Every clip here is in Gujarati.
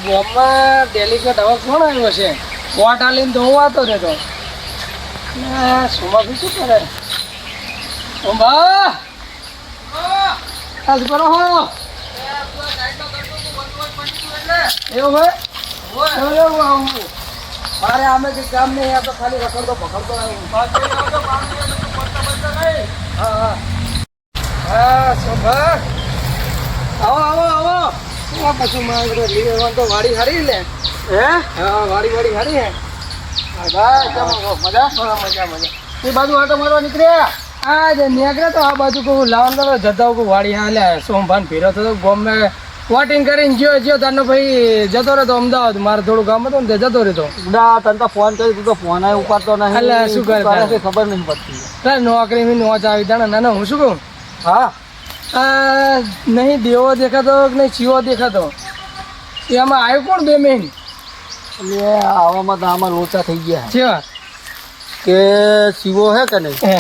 ગામમાં ડેલિકેટ હવે કોણ આવ્યો છે? કોટ આલીને તો હું વાતો રહેતો. સોમા શું કરે? ઓંબા આજ કરો હો એવું ભાઈ મારે આમે કઈ કામ નહીં. આ તો ખાલી રખડતો પકડતો હા હા સોમા આવો આવો આવો. પછી મારે તો વાડી હારી લે. હે હા વાડી હારી હે. મજા મજા એ બાજુ આટો મારવા નીકળ્યા. આ જે નીકળે તો આ બાજુ કહું લાવવાનું જતા કહું વાડી હાલે સોમભાન ફેરો થતો ગોમે વોટિંગ કરીને જ્યો તારનો ભાઈ જતો રહેતો અમદાવાદ. મારે થોડું કામ હતું ને તે જતો રહેતો. તને તો ફોન કરી તું તો ફોન ઉપાડતો નહીં. એટલે શું કરે ખબર નહીં પડતી. નોકરી ની નોચ આવી તાણે ના હું શું કહું હા નહીં દેવો દેખાતો નહીં ચીવો દેખાતો. એમાં આવ્યું કોણ 2 મહિને? એટલે આવામાં તો આમાં લોચા થઈ ગયા છે કે શિવો હે કે નહીં હે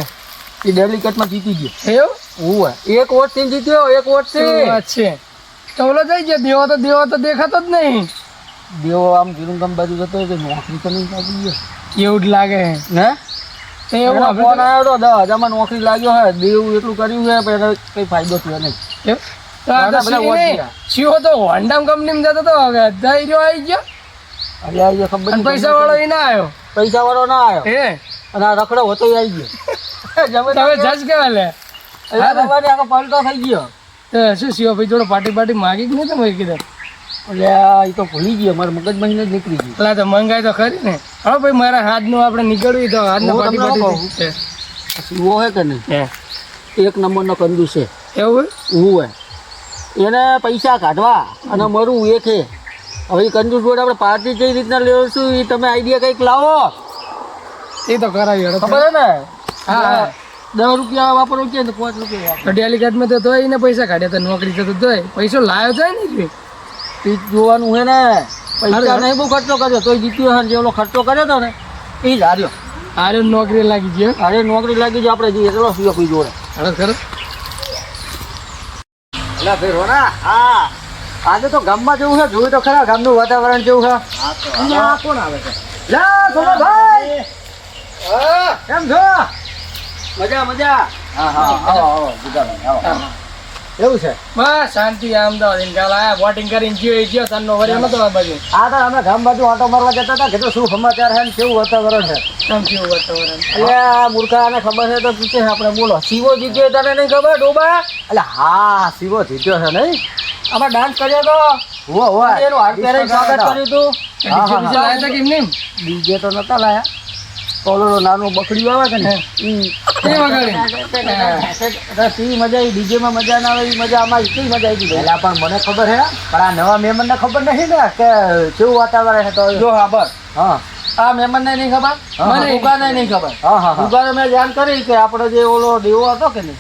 એ ડેલિકેટમાં જીતી ગયો. એવું હું એક વોટ થી જીત્યો. એક વોટ છે તો ઓલો થઈ ગયો. દેવો તો દેખાતો જ નહીં. દેવો આમ ગીરુંગામ બાજુ જતો કે નોકરી તો નહીં લાગી ગયો એવું જ લાગે ને. એવું ફોન આવ્યો તો 10,000 નોકરી લાગ્યો હે. દેવું એટલું કર્યું છે પણ એને કઈ ફાયદો થયો નહીં. શિવો તો હોન્ડા કંપનીમાં જતો તો હવે જઈ રહ્યો આવી ગયો. અરે આવી ગયો ખબર. પૈસા વાળો એ ના આવ્યો. પૈસા વાળો ના આવ્યો હે અને આ રખડો હોતો આવી ગયો. તમે જજ કેવા લે આખો પલટો થઈ ગયો. શું શિવો ભાઈ જોડે પાર્ટી માગી જ નહીં તમે કીધું. એટલે એ તો ભૂલી ગયો. મારા મગજમાં જ નીકળી ગયું. પેલા તો મંગાઈ તો ખરી ને. હવે ભાઈ મારા હાથનું આપણે નીકળવી તો હાથનું પાર્ટી શિવો હે કે નહીં એક નંબરનો કંદુ છે. એવું હું એને પૈસા કાઢવા અને મરવું એક હે. હવે એ કંજૂસ જોડે આપણે પાર્ટી કઈ રીતના લેવશું એ તમે આઈડિયા કંઈક લાવો. એ તો કરાવી ખબર હે ને. હા 10 રૂપિયા વાપરવું કે 5 રૂપિયા વાપરો. ડેલિકેટમાં તો તોય એને પૈસા કાઢ્યા તો નોકરી તો તોય પૈસો લાવ્યો છે ને. એ જોવાનું હે ને. પૈસા નહીં બહુ ખર્ચો કર્યો તોય જીત્યો હે. જેવડો ખર્ચો કર્યો હતો ને એ જ હાર્યો. આરે નોકરી લાગી ગયો. અરે નોકરી લાગી જાય આપણે જઈએ. ચલો સુયો કોઈ જોડે. ખરો એટલે ફેરો ના. હા આજે તો ગામમાં જેવું છે. જોયું તો ખરા ગામનું વાતાવરણ જેવું છે. અહીંયા કોણ આવે છે? લા સોનાભાઈ કેમ છો? મજા મજા. હા આવો એવું છે બસ શાંતિ. અમદાવાદ કાલ આયા વોટિંગ કરીને જ્યો તારનો વર્યો નતો આ બાજુ. આ તો અમે ગામ બાજુ આટો મારવા જતા હતા. કીધું શું સમાચાર છે ને કેવું વાતાવરણ છે. કેમ કેવું વાતાવરણ? એટલે આ મૂર્ખાને ખબર છે તો પૂછે છે આપણે. બોલો શિવો જીત્યો તને નહીં ખબર ડોબા? એટલે હા શિવો જીત્યો છે નહીં. અમે ડાન્સ કર્યો તો. એનું હાથ પહેરીને સ્વાગત કર્યું હતું. લાયા હતા કેમ નહીં? ડીજે તો નતા લાયા. ઓલો નાનું બકડીયું આવે કે ને એ વગાડે. મજા આવી. ડીજેમાં મજા ના આવે એ મજા આમાં કઈ મજા આવી. પહેલા પણ મને ખબર હે પણ આ નવા મહેમાનને ખબર નહીં ને કે કેવું વાતાવરણ છે. તો જો હા બસ હા આ મહેમાનને નહીં ખબર. મને ઉગાને નહીં ખબર. હા ઉગાને મેં જાણ કરી કે આપણો જે ઓલો દેવો હતો કે નહીં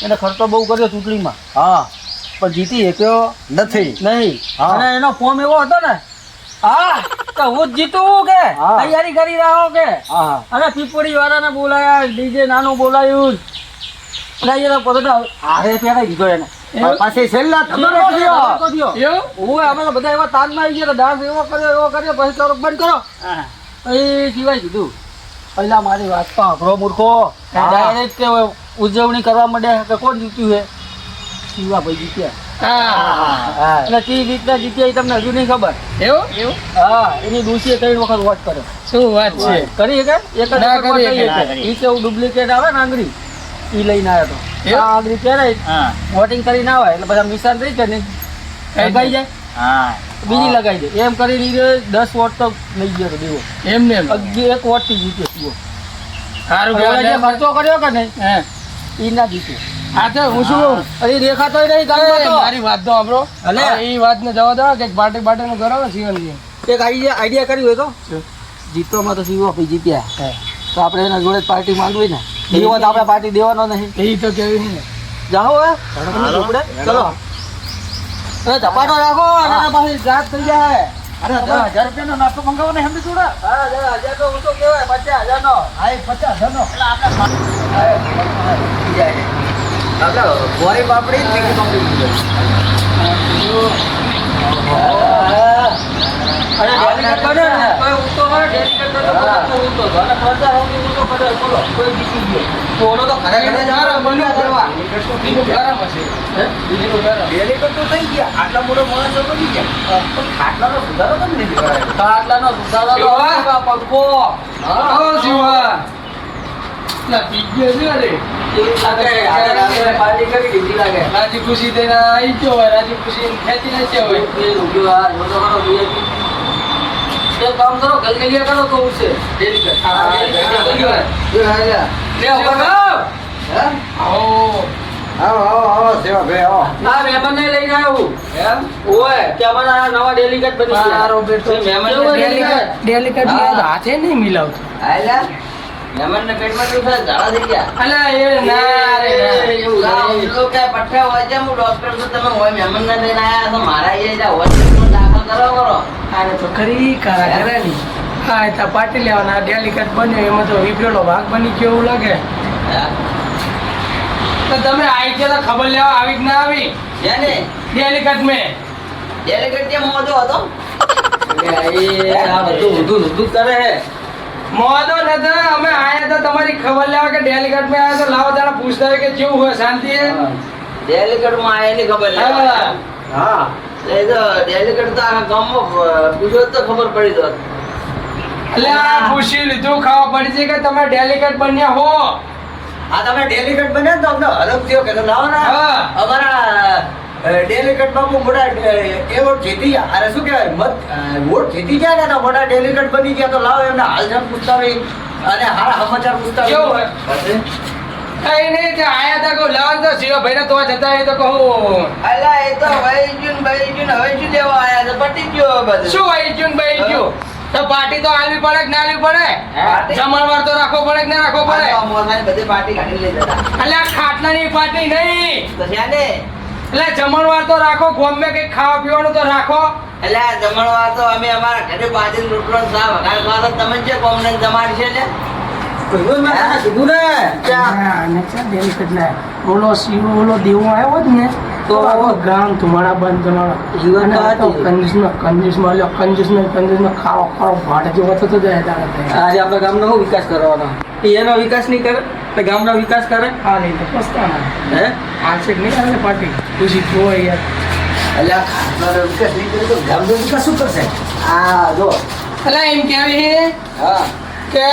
એને ખર્ચો બહુ કર્યો ચૂંટણીમાં. પણ જીતી શક્યો નહીં. અને એનો ફોર્મ એવો હતો ને તો હું જ જીતું કે તૈયારી કરી રહ્યો કે. અને પીપળી વાળાને બોલાયા. ડીજે નાનું બોલાયું. હારે પહેરાઈ દીધો એને. પાછી છેલ્લા અમે તો બધા એવા તાનમાં આવી ગયા. ડાન્સ એવો કર્યો પછી તો બંધ કરો એ સિવાય કીધું. પહેલા મારી વાત તો આપણો મૂર્ખો ડાયરેક્ટ ઉજવણી કરવા માંડે કે કોણ જીત્યું છે. શિવા ભાઈ જીત્યા. એટલે કઈ રીતના જીત્યા એ તમને હજુ નહીં ખબર. એવું હા એની ડોશીએ 3 વખત વોટ કર્યો. શું વાત છે? કરી કે એક જ કેવું ડુપ્લિકેટ આવે ને આંગળી એ લઈને આવ્યો હતો. આ આંગળી પહેરાય વોટિંગ કરીને આવે એટલે બધા નિશાન થઈ કે નહીં લગાઈ જાય. બીજી લગાઈ દે એમ કરીને 10 વોટ તો લઈ ગયો હતો દેવો. એમને 1 વોટ થી જીત્યો શિવો. સારું ખર્ચો કર્યો કે નહીં એ ના જીત્યો. હા તો હું શું અરે દેખાતો નહીં. મારી વાત તો આપણો એ વાત ને જવા દો કે પાર્ટી નું કરો ને શિવનજી. એક આઈડિયા કર્યું હોય તો જીતવામાં તો શિવો ભાઈ જીત્યા તો આપણે એના જોડે પાર્ટી માંગવી ને. દેવો તો આપણે પાર્ટી દેવાનો નહીં. એ તો કેવી નહીં ને. જાઓ હે ચલો ધપાટો રાખો અને પાછી રાત થઈ જાય. અરે 10,000 રૂપિયાનો નાસ્તો મંગાવો ને સમજી જોડે. હા 10,000 તો ઊંચો કહેવાય. 50,000 નો. હા 50,000 નો. એટલે આપણે ગોરી પાપડી તીખી પાપડી અને ડેલિકેટ બને ને કોઈ ઊંચો હોય ડેલિકેટ તો ઊંચો તો અને પડતા હોવી ઊંચો પડે બોલો કોઈ બીજું ગયો તો ઓલો તો ઘરે ઘરે જવાનો બંધ કરવા બીજું ગરમ હશે હે બીજું ગરમ ડેલિકેટ તો થઈ ગયા આટલા મોટો માણસો બની ગયા પણ ખાટલાનો સુધારો કેમ નહીં કરાયો ખાટલાનો સુધારો તો શિવા! પંખો ઓ શિવા ના પીજે છે રે પાર્ટી કરી દીધી લાગે રાજી ખુશી થઈને આવી ગયો હોય રાજી ખુશી ખેંચી નાખ્યા હોય એક કામ કરો ગલગલિયા કરો તો ઉઠશે ડેલિકેટ આવો આ મહેમાનને લઈને આવ્યો એમ ઓય કે અમારા નવા ડેલિકેટ બની ગયા મારો બેટો ડેલિકેટ હાથે નહીં મિલાવતો મહેમાનને પેટમાં શું થાય ઝાડા થઈ ગયા અલા એ ના રે ના. આને તો ખરી કરા કરે ની હા એ તો પાટી લેવાના ડેલિકેટ બન્યો એમાં તો વિપરેલો ભાગ બની ગયો એવું લાગે તો તમે આવી ગયા તો ખબર લેવા આવી કે ના આવી ડેલિકેટ મેં મોદો નતો અમે આયા તો તમારી ખબર લેવા કે ડેલિકેટ મેં આયા તો લાવો તારા પૂછતા હોય કે કેવું હોય શાંતિ હે હા ખબર પડી દો એટલે આ પૂછી લીધું ખાવા પડી છે કે તમે ડેલિકેટ બન્યા હો આ તમે ડેલિકેટ બન્યા તો અમને હરખ થયો કે લાવો ને હા. અમારા ડેલિકેટ બાબુ મોટા એવોર્ડ જીતી ગયા અરે શું કહેવાય વોટ જીતી ગયા ને તો મોટા ડેલિકેટ બની ગયા તો લાવો એમને હાલચાલ પૂછતા રહી અને હારા સમાચાર પૂછતા રહી. કેવું હોય? કઈ નહીં તે આયા તા કહું લાવો તો શિવાભાઈ ને તો જતા એ તો કહું અલા એ તો વૈજુન હવે શું લેવા આયા છે પટી ગયો બધું શું હોય જૂન ભાઈ ગયું તો પાર્ટી તો આલવી પડે કે ના આલવી પડે પાર્ટી? જમણવાર તો રાખવો પડે કે ના રાખવો પડે બધી પાર્ટી કાઢી લઈ જતા એટલે આ ખાટલાની પાર્ટી નહીં તો ત્યાં ને એટલે જમણવાર તો રાખો ગોમે કઈ ખાવા પીવાનું તો રાખો એટલે આ જમણવાર તો અમે અમારા ઘરે બાજરી રોટલો ને શાક વઘાર ખાવા તો તમે જે કોમને જમાડ છે ને કીધું ને અને છે ડેલિકેટ ના ઓલો શિવો ઓલો દેવો આવ્યો હોત ને તો આવો ગામ તમારા બંધ તમારા જીવન તો તો હતી. કંજૂસમાં લ્યો કંજૂસમાં ખાવો ખાવો ભાડે જેવો થતો જાય તારે આજે આપણા ગામનો શું વિકાસ કરવાનો એનો વિકાસ નહીં કરે તો ગામનો વિકાસ કરે હા નહીં તો પસ્તાના હે આ છે કે નહીં આવે પાર્ટી ખુશી જોઈ યાર એટલે આ ખાસનો વિકાસ નહીં કરે તો ગામનો વિકાસ શું કરશે આ જો એટલે એમ કહેવી છે હા કે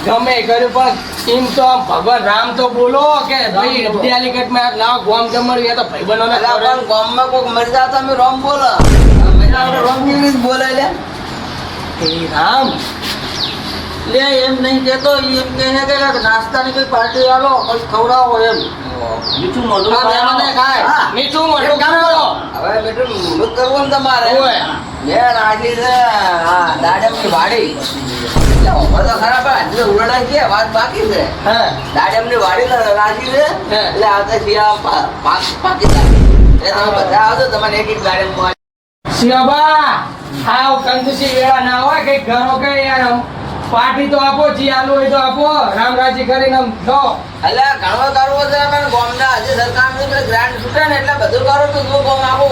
ગમે એ કર્યું પણ એમ તો આમ ભગવાન રામ તો બોલો કે ભાઈ ડેલિકેટ માં લાવ ગોમ જમણવી તો ભાઈ બનો એટલે પણ ગામમાં કોઈક મરી જાવ તો અમે રોમ બોલો રોમ ઇંગ્લિશ બોલે લે રામ લે એમ નહીં કહેતો ઈ એમ કહે છે કે નાસ્તાની કોઈ પાર્ટી આલો કોઈ ખવડાવો એમ મીઠું મોઢું હા, મહેમાને ખાય. મીઠું મોઢું ખાઓ. હવે બેટું મોઢું કરવું ને તમારે ઓય. મેં રાજી છે હા દાડમની વાડી એટલે ઉંમર તો ખરા પણ હજુ તો ઉરડા છે વાત બાકી છે હા દાડમની વાડી તો રાજી છે હે. એટલે આ તો શિયા પાકી જાય એટલે તમે બધા આવજો તમારે એક દાડમ શિવાબા આવ કંજુસી વેળા ના હોય કઈ ઘરો કે યાર પાર્ટી તો આપો જી આલુ હોય તો આપો રામરાજી કરીને આમ દો એટલે ઘણો કરવો છે પણ ગામના હજી સરકારનું પેલું ગ્રાન્ટ છૂટે ને એટલે બધું કરો તો શું ગામ આપો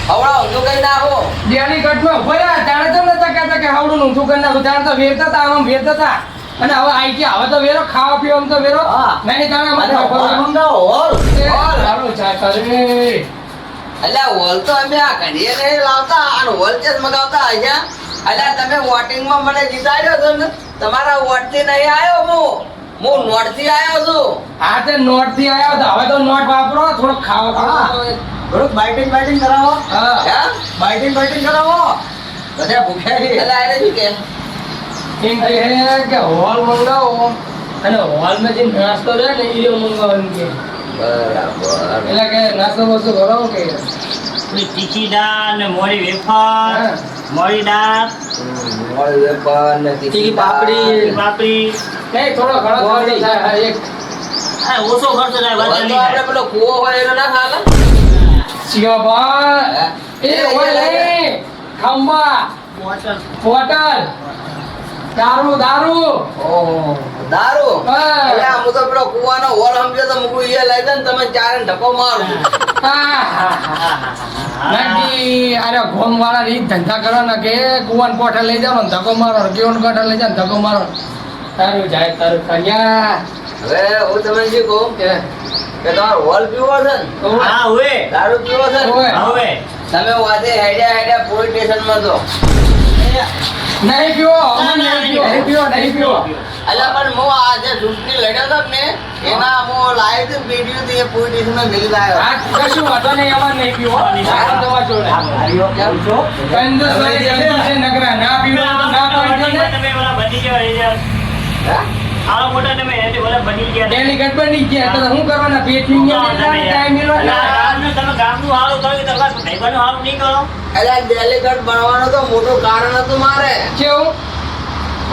હવડા ઊંધું કઈ નાખો ડેલિકેટ માં ભર્યા તાણે તો નતા કહેતા કે હાવડું ઊંધું કરી નાખું તાણે તો વેરતા હતા આમ વેરતા હતા અને હવે આઈ ગયા હવે તો વેરો ખાવા પીવામાં તો વેરો હા. નહીં તાણે અને અમારે હોલ મંગાવો, હોલ. હોલ. સારું ચા કરે એટલે હોલ તો અમે આ ઘડીએ નહીં લાવતા અને હોલ જ મગાવતા અહીંયા એટલે તમે વોટિંગમાં મને જીતાડ્યો છો ને તમારા વોટથી નહીં આવ્યો હું નોટથી આવ્યો છું આ તે નોટ થી આવ્યા તો હવે તો નોટ વાપરો થોડો ખાવા હા. પીવા થોડુંક બાઇટિંગ કરાવો હા. હે? બાઇટિંગ કરાવો બધા ભૂખ્યા છે એટલે આને શું કે એમ કહે કે હોલ મંગાવો અને હોલમાં જે નાસ્તો રહે ને એ મંગાવવાનું કે બરાબર એટલે કે નાસ્તો વસ્તુ કરાવો કે તીખી દાળ ને મોરી વેફર હા. મોરી દાળ મોળી વેફર ને તીખી પાપડી પાપડી નહીં થોડો ઘણો ખર્ચો થાય હા, એક આ ઓછો ખર્ચો થાય હોલ વધારે તો નહીં આપણે થાય. પેલો કૂવો હોય એનો ના ખાલે શિવાબા એ હોય નહીં ખંભા બોટલ દારૂ ઓહો દારૂ હા. એટલે આમ તો પેલો કૂવાનો હોલ સમજે તો મૂકું એ લઈ જાય ને તમે ચારે ધક્કો મારો હા હા હા, હા, હા, હા. નક્કી અરે ગોમ વાળા રીત ધંધા કરો ને કે કુવાન કોઠા લઈ જાવ ને ધક્કો મારો કેવન કોઠા લઈ જાવ ને ધક્કો મારો તારું જાય તારું કર્યા હવે હું તમે શું કહું કે તમારો હોલ પીવો છે ને હા હવે દારૂ પીવો છે ને ઓય. હવે તમે વાજે હેડ્યા પોલીસ સ્ટેશનમાં તો નહીં પીવો અમે નહીં પીવો નહીં પીવો અલા પણ હું આ જે ચૂંટણી લડ્યો હતો ને એના હું લાવ્યો હતો વિડીયો તો એ પોલીસ સ્ટેશનમાં મિલી આવ્યો આ કશું વાંધો નહીં અમારે નહીં પીવો આ તમારા જોડે કેમ છો કંદોસવાળી જંતુ છે નકરા ના પીવો ના પીવો ને તમે ઓલા બની ગયા હા? આવો મોટા તમે ઓલા બની ગયા ડેલી ગટ બની ગયા તો શું કરવાના પેટ ની ટાઈમ મિલવાના તમે ગામનું હારું કરો કે તમારા ભાઈબંધનું હારું નહીં કરો અલા ડેલીગેટ બનવાનું તો મોટું કારણ હતું કેવું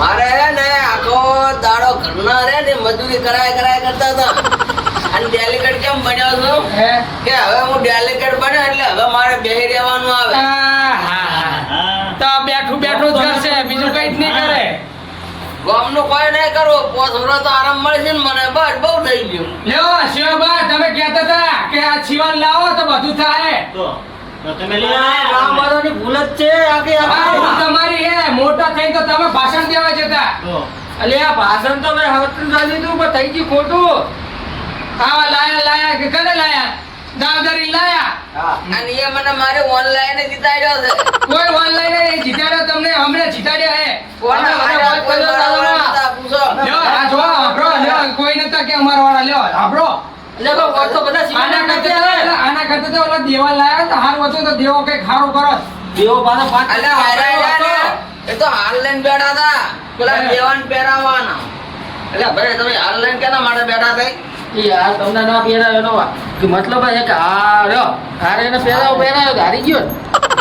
મારે હે ને આખો દાડો ઘરના રે ને મજૂરી કરાય કરતા હતા અને ડેલીગેટ કેમ બન્યો છું હે કે હવે હું ડેલીગેટ બન્યો એટલે હવે મારે બેહી રહેવાનું આવે હા તો બેઠું બેઠું જ કરશે બીજું કઈ જ નહીં કરે ગામનું કોઈ નહીં કરવું 5 વર્ષ તો આરામ મળશે ને મને બસ બહુ થઈ ગયું લ્યો શિવબા તમે કહેતા હતા કે આ જીવન લાવો તો બધું થાય તો તમે લઈ આવો. ગામવાળાની ભૂલ જ છે આખી આ ભૂલ તમારી હે મોટા થઈ તો તમે ભાષણ દેવા જતા તો અલે આ ભાષણ તો મેં હવતું ચાલી દીધું પણ થઈ ગયું ખોટું આવા લાયા કે કને લાયા દાવદારી લાયા અને એ મને મારે ઓનલાઈન જીતાડ્યો છે કોઈ ઓનલાઈન નહીં જીતાડ્યો તમને હમણાં જીતાડ્યા હે કોને હમણાં વાત કોઈ કરજો દાદામાં. નતા પૂછો લ્યો આ જો આપણો લ્યો કોઈ નતા કે અમારા વાળા લ્યો આપણો આના કરતા તો ઓલા દેવા લાયા તો હાર વચ્ચે તો દેવો કઈ ખારો કરો અલા હારા ને એ તો હાલ લઈને બેઠા હતા પેલા હે. દેવાન પહેરાવવાના એટલે ભાઈ તમે હાલ લઈને કેના માટે બેઠા થઈ મતલબ છે કે આ રહ્યો હારે એને પહેરાવ્યો હારી ગયો ને.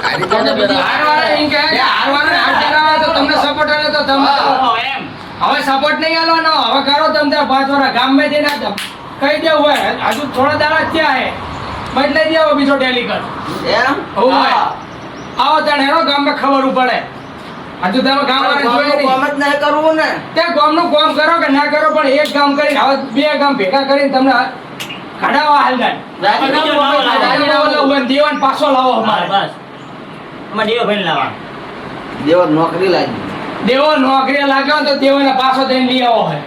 હારી કોને બેઠા? હાર વાળા એમ કહે કે હાર વાળા હાર કરાવે તો તમને સપોર્ટ આલે તો તમે એમ હવે સપોર્ટ નહીં આલવાનો હવે કરો તમે તાર 5 વર્ષ ગામમાં જઈને કહી દેવું હોય હજુ થોડા દાડા જ થયા હે બદલાઈ દેવો બીજો ડેલીગેટ એમ હોય આવો તાણ હેરો ગામમાં ખબર પડે હજુ તમે ગામ વાળા જોઈ કોમ નહીં જ નહીં કરવું ને તે ગામનું કામ કરો કે ના કરો પણ એક ગામ કરીને હવે 2 ગામ ભેગા કરીને તમને કઢાવા હાલદાર દેવાન પાછો લાવો અમારે બસ અમારે દેવો ભાઈ લાવવા દેવો નોકરી લાગી દેવો નોકરી લાગ્યો તો દેવાને પાછો થઈને લઈ આવો હોય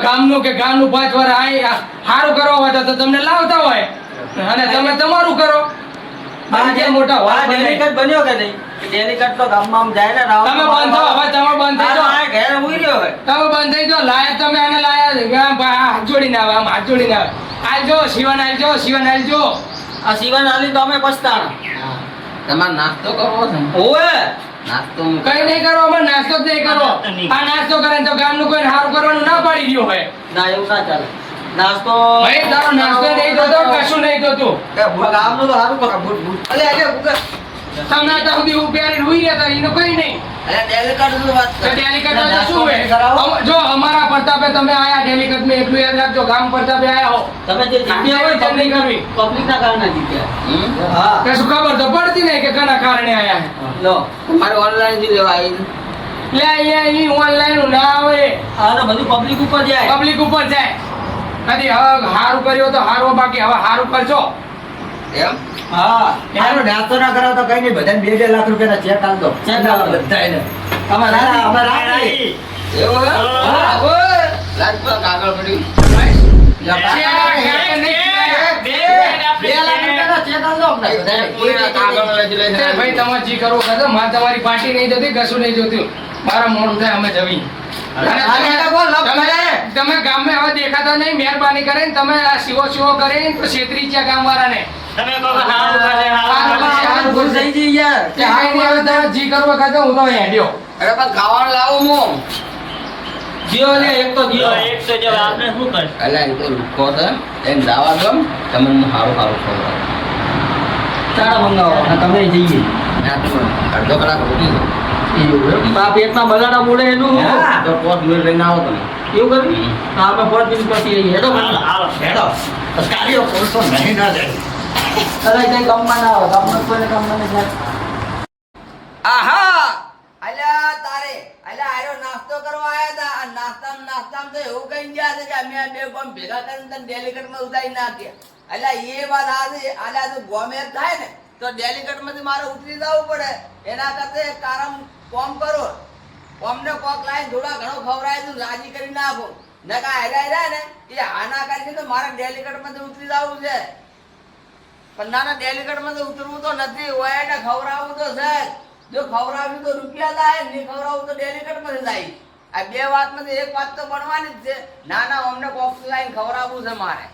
ગામનું કે ગામનું 5 વર્ષ આય સારું કરવા હોય તો તમને લાવતા હોય અને તમે તમારું કરો આજે મોટા આ વાત બને. ડેલીગેટ બન્યો કે નહીં ડેલીગેટ તો ગામમાં આમ જાય ને રાઉન્ડ તમે બંધ થો હવે તમે બંધ થઈ જાઓ ઘેર ઉઈ રહ્યો હોય તમે બંધ થઈ જાઓ લાયા તમે આને લાયા હાથ જોડીને આવે આમ હાથ જોડીને આવે આલજો શિવન આલજો આ સિવાન આલી તો અમે પછતાણા તમારે નાસ્તો કરવો છે ને? ઓવે નાસ્તો કઈ નહીં કરો અમે નાસ્તો જ નહીં કરો નાસ્તો નહીં. આ નાસ્તો કરે ને તો ગામનું કોઈ સારું કરવાનું ના પાડી રહ્યું હોય ના એવું ના ચાલે નાસ્તો ભાઈ તારો નાસ્તો નહીં થતો કશું નહીં થતું ગામનું તો સારું કરો અલે આજે ભૂખે તમને ત્યાં સુધી હું પ્યારી રૂઈ રહ્યા હતા એનું કઈ નહીં અલે ડેલીગેટ નું વાત તો કર ડેલીગેટ હોય તો શું હોય જો અમારા પ્રતાપે તમે આયા ડેલીગેટ માં એટલું યાદ રાખજો ગામ પ્રતાપે આયા હો તમે જે જીત્યા હોય આટલી જલ્દી કરવી. પબ્લિક ના કારણે જીત્યા હમ? હા કે શું ખબર તો પડતી નહીં કે કના કારણે આયા હે લો તમારે ઓનલાઈન થી લેવા આવી લે અહીંયા અહીં ઓનલાઈન ના આવે આ તો બધું પબ્લિક ઉપર જાય પબ્લિક ઉપર જાય કદી હવે હારું કર્યો તો હારો બાકી હવે હારું કરજો એમ હા એનો નાસ્તો ના કરાવ તો કઈ નહીં બધાને 2-2 લાખ રૂપિયાના ચેક આલ દો ચેક આલ દો. બધાયને અમે રાજી અમે રાજી એવું હે? હા. ઓય, લાજ પર કાગળ પડ્યું ભાઈ તમારે જી કરવું કરજો મારે તમારી પાર્ટી નહીં જોતી કશું નહીં જોતું મારા મોડું થાય અમે જવી અને તમે ગામમાં હવે દેખાતા નહીં મહેરબાની કરીને તમે આ શિવો કરીને તો છેતરી ગયા ગામ વાળાને તમે કહો કે હારું કરે, હારું કરે. હારું ભૂલ થઈ ગઈ યાર કે કઈ નહીં હવે તમે જી કરવું કરજો હું તો હેડ્યો અરે પણ ખાવાનું લાવું હું જીઓ લે એક તો જીઓ જો એક તો જો આપણે શું કરે અલા એ તો લુખો છે એમ દાવા દો તમને હું સારું ખવડાવું ચાડા મંગાવો અને તમે જઈએ ના તો અડધો કલાક રોકી દો આ પેટમાં બગાડા મૂળે એનું હા. તો પોત મેળ લઈને આવો તમે એવું કર્યું હા અમે 5 દિવસ પછી આવીએ હેડો હાલો, હાલો. હેડો કાર્યો કોલસો નહીં ના જાય અરે કઈ કામમાં ના આવે કામમાં કોઈને કામમાં નહીં જાય આહા અલ્યા તારે અલ્યા આયો નાસ્તો કરવા આયા તા આ નાસ્તામાં તો એવું કઈ ગયા છે કે અમે આ બે કોમ ભેગા કરીને તને ડેલીગેટમાં ઉતારી નાખ્યા એટલે એ વાત આજે આલા જો ગોમે થાય ને તો ડેલિકેટ માંથી મારે ઉતરી જવું પડે એના કરતા એક કારમ કોમ કરો કોમને કોક લાઈન થોડા ઘણો ખવડાય તો રાજી કરી નાખો નકા હેરાય ને એ આના કરીને તો મારે ડેલિકેટ માંથી ઉતરી જવું છે પણ નાના ડેલિકેટ માંથી ઉતરવું તો નથી હોય ને ખવડાવવું તો છે જો ખવડાવ્યું તો રૂપિયા થાય નહીં ખવડાવવું તો ડેલિકેટ માંથી જાય આ બે વાતમાંથી એક વાત તો બનવાની જ છે નાના અમને કોક લાઈન ખવડાવવું છે મારે